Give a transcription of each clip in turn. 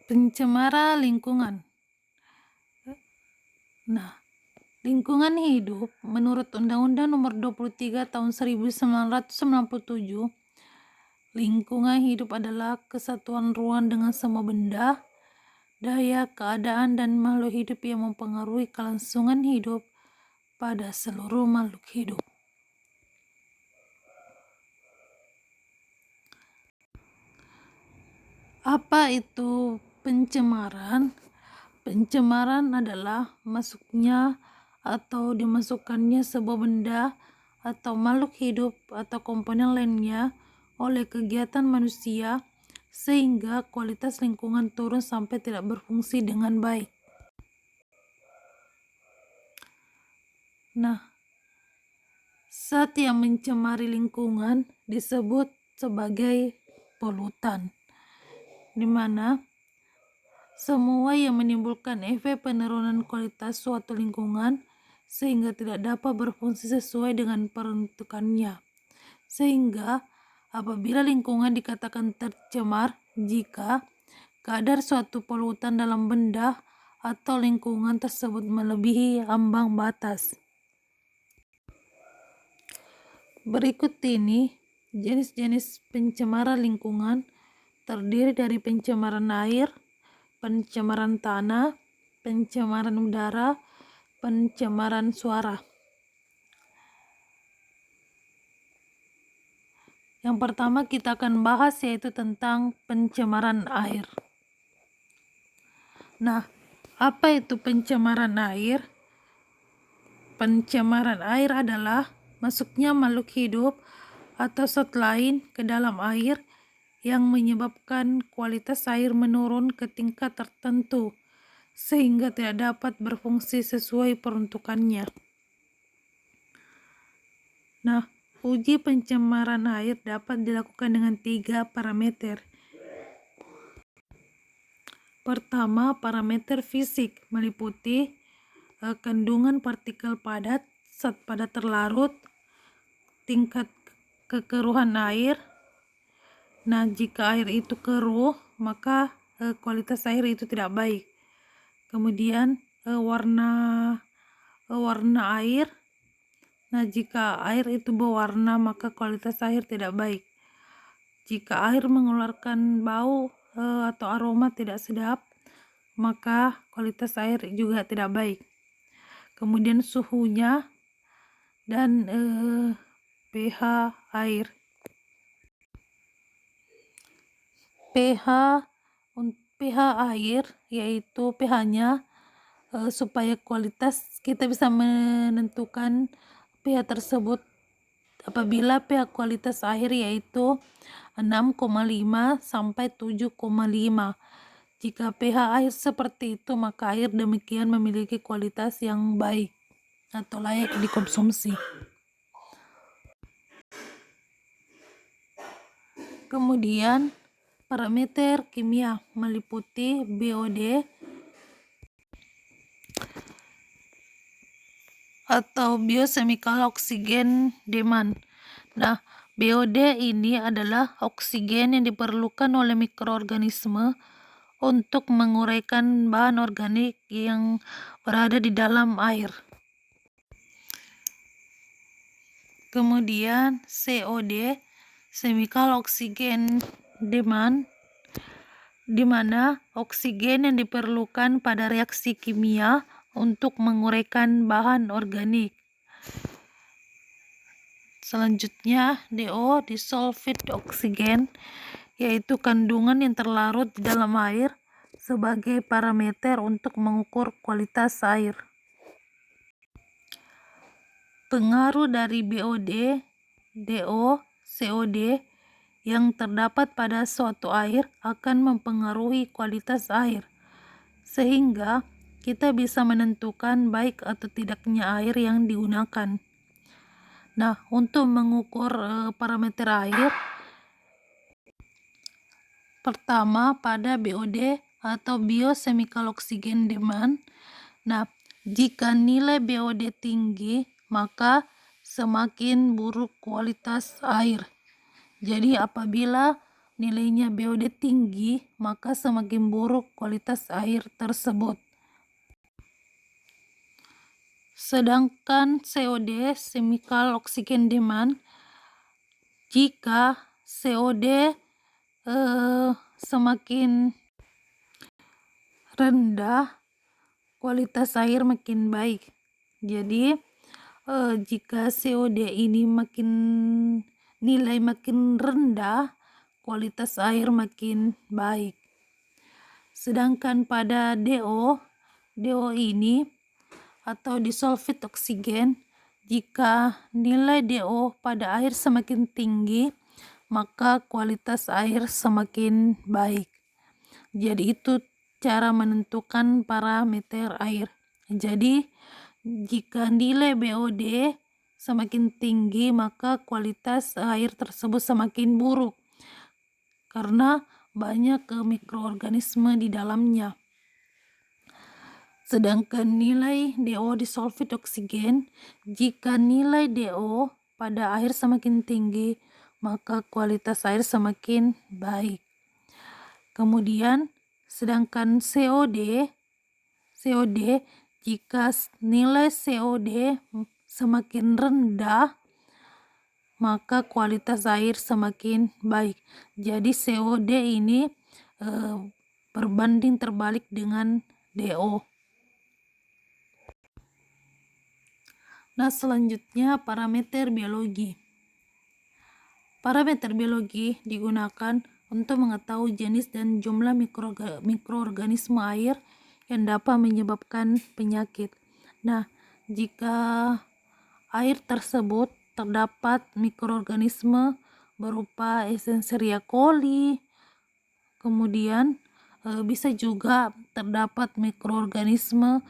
Pencemara lingkungan. Nah, lingkungan hidup menurut Undang-Undang Nomor 23 Tahun 1997, lingkungan hidup adalah kesatuan ruang dengan semua benda, daya, keadaan, dan makhluk hidup yang mempengaruhi kelangsungan hidup pada seluruh makhluk hidup. Apa itu pencemaran? Pencemaran adalah masuknya atau dimasukkannya sebuah benda atau makhluk hidup atau komponen lainnya oleh kegiatan manusia sehingga kualitas lingkungan turun sampai tidak berfungsi dengan baik. Nah, zat yang mencemari lingkungan disebut sebagai polutan, di mana semua yang menimbulkan efek penurunan kualitas suatu lingkungan sehingga tidak dapat berfungsi sesuai dengan peruntukannya. Sehingga apabila lingkungan dikatakan tercemar jika kadar suatu polutan dalam benda atau lingkungan tersebut melebihi ambang batas. Berikut ini jenis-jenis pencemaran lingkungan terdiri dari pencemaran air, pencemaran tanah, pencemaran udara, pencemaran suara. Yang pertama kita akan bahas yaitu tentang pencemaran air. Nah, apa itu pencemaran air? Pencemaran air adalah masuknya makhluk hidup atau zat lain ke dalam air yang menyebabkan kualitas air menurun ke tingkat tertentu sehingga tidak dapat berfungsi sesuai peruntukannya. Nah, uji pencemaran air dapat dilakukan dengan 3 parameter. Pertama, parameter fisik meliputi kandungan partikel padat, zat padat terlarut, tingkat kekeruhan air. Nah, jika air itu keruh, maka kualitas air itu tidak baik. Kemudian warna air. Nah, jika air itu berwarna, maka kualitas air tidak baik. Jika air mengeluarkan bau atau aroma tidak sedap, maka kualitas air juga tidak baik. Kemudian suhunya dan pH air. pH air yaitu pH-nya supaya kualitas kita bisa menentukan pH tersebut apabila pH kualitas air yaitu 6,5 sampai 7,5. Jika pH air seperti itu, maka air demikian memiliki kualitas yang baik atau layak dikonsumsi. Kemudian parameter kimia meliputi BOD atau biochemical oxygen demand. Nah, BOD ini adalah oksigen yang diperlukan oleh mikroorganisme untuk menguraikan bahan organik yang berada di dalam air. Kemudian COD, chemical oxygen demand, di mana oksigen yang diperlukan pada reaksi kimia untuk menguraikan bahan organik. Selanjutnya DO, dissolved oxygen, yaitu kandungan yang terlarut di dalam air sebagai parameter untuk mengukur kualitas air. Pengaruh dari BOD, DO, COD yang terdapat pada suatu air akan mempengaruhi kualitas air, sehingga kita bisa menentukan baik atau tidaknya air yang digunakan. Nah, untuk mengukur parameter air, pertama pada BOD atau biochemical oxygen demand. Nah, jika nilai BOD tinggi, maka semakin buruk kualitas air. Jadi apabila nilainya BOD tinggi, maka semakin buruk kualitas air tersebut. Sedangkan COD, chemical oxygen demand, jika COD semakin rendah, kualitas air makin baik. Jadi jika COD ini nilai makin rendah, kualitas air makin baik. Sedangkan pada DO ini atau disolved oksigen, jika nilai DO pada air semakin tinggi, maka kualitas air semakin baik. Jadi itu cara menentukan parameter air. Jadi jika nilai BOD semakin tinggi, maka kualitas air tersebut semakin buruk karena banyak mikroorganisme di dalamnya. Sedangkan nilai DO disolved oksigen, jika nilai DO pada air semakin tinggi, maka kualitas air semakin baik. Kemudian sedangkan COD, jika nilai COD semakin rendah, maka kualitas air semakin baik. Jadi COD ini berbanding terbalik dengan DO. Nah, selanjutnya parameter biologi. Parameter biologi digunakan untuk mengetahui jenis dan jumlah mikroorganisme air yang dapat menyebabkan penyakit. Nah, jika air tersebut terdapat mikroorganisme berupa Escherichia coli, kemudian bisa juga terdapat mikroorganisme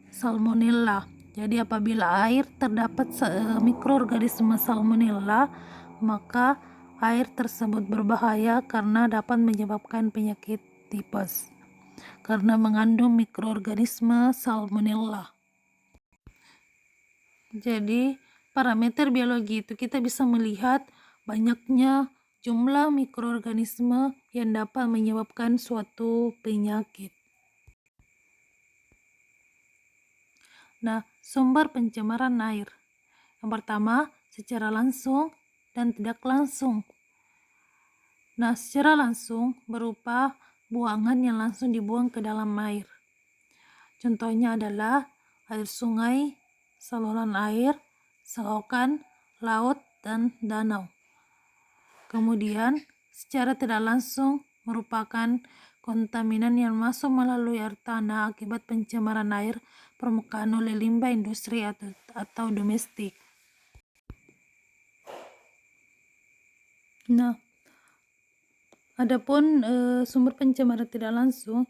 Salmonella. Jadi apabila air terdapat mikroorganisme Salmonella, maka air tersebut berbahaya karena dapat menyebabkan penyakit tipes karena mengandung mikroorganisme Salmonella. Jadi parameter biologi itu kita bisa melihat banyaknya jumlah mikroorganisme yang dapat menyebabkan suatu penyakit. Nah, sumber pencemaran air. Yang pertama, secara langsung dan tidak langsung. Nah, secara langsung berupa buangan yang langsung dibuang ke dalam air. Contohnya adalah air sungai, saluran air, selokan, laut, dan danau. Kemudian, secara tidak langsung merupakan kontaminan yang masuk melalui air tanah akibat pencemaran air permukaan oleh limbah industri atau domestik. Nah, adapun sumber pencemaran tidak langsung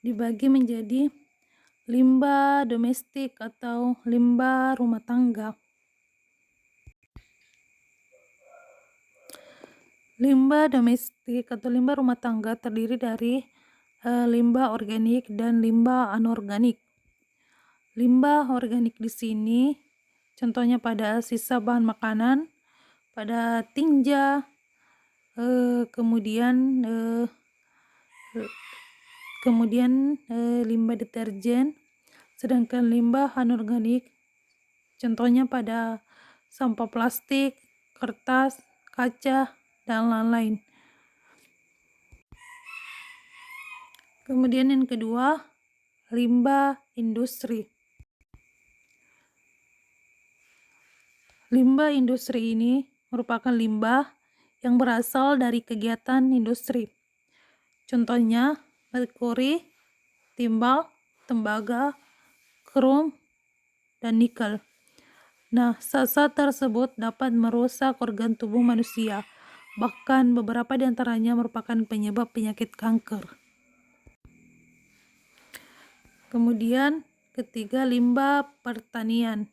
dibagi menjadi limbah domestik atau limbah rumah tangga. Limbah domestik atau limbah rumah tangga terdiri dari limbah organik dan limbah anorganik. Limbah organik di sini contohnya pada sisa bahan makanan, pada tinja, kemudian limbah deterjen. Sedangkan limbah anorganik contohnya pada sampah plastik, kertas, kaca, dan lain-lain. Kemudian yang kedua, limbah industri. Limbah industri ini merupakan limbah yang berasal dari kegiatan industri. Contohnya merkuri, timbal, tembaga, krom, dan nikel. Nah, zat-zat tersebut dapat merusak organ tubuh manusia. Bahkan beberapa di antaranya merupakan penyebab penyakit kanker. Kemudian ketiga, limbah pertanian.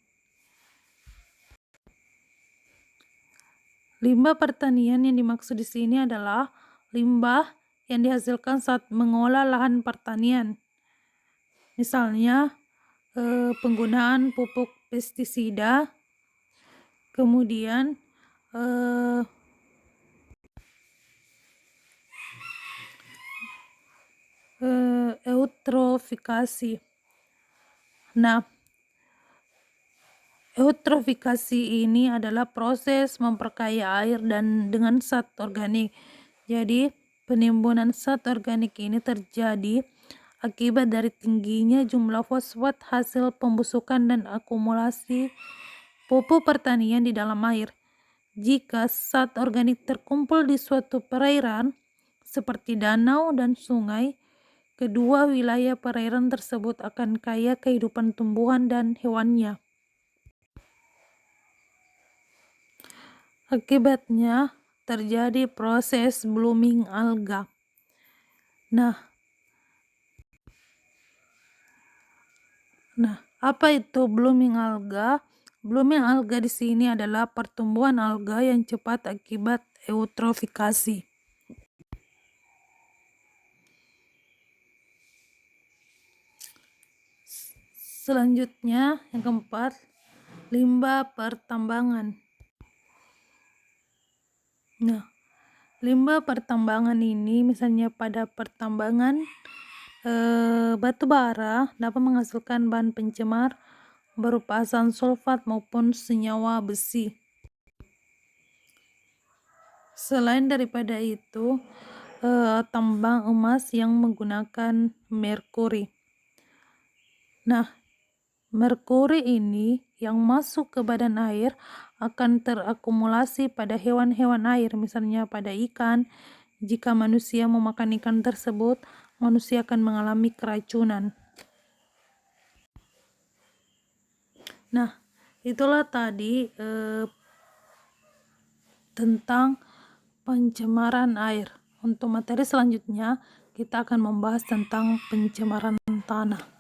Limbah pertanian yang dimaksud di sini adalah limbah yang dihasilkan saat mengolah lahan pertanian. Misalnya penggunaan pupuk pestisida, kemudian eutrofikasi. Nah, eutrofikasi ini adalah proses memperkaya air dan dengan zat organik. Jadi, penimbunan zat organik ini terjadi akibat dari tingginya jumlah fosfat hasil pembusukan dan akumulasi pupuk pertanian di dalam air. Jika zat organik terkumpul di suatu perairan, seperti danau dan sungai, kedua wilayah perairan tersebut akan kaya kehidupan tumbuhan dan hewannya. Akibatnya, terjadi proses blooming alga. Nah, apa itu blooming alga? Blooming alga di sini adalah pertumbuhan alga yang cepat akibat eutrofikasi. Selanjutnya, yang keempat, limbah pertambangan. Nah, limbah pertambangan ini misalnya pada pertambangan batu bara dapat menghasilkan bahan pencemar berupa asam sulfat maupun senyawa besi. Selain daripada itu, tambang emas yang menggunakan merkuri. Nah, merkuri ini yang masuk ke badan air akan terakumulasi pada hewan-hewan air, misalnya pada ikan. Jika manusia memakan ikan tersebut, manusia akan mengalami keracunan. Nah, itulah tadi tentang pencemaran air. Untuk materi selanjutnya, kita akan membahas tentang pencemaran tanah.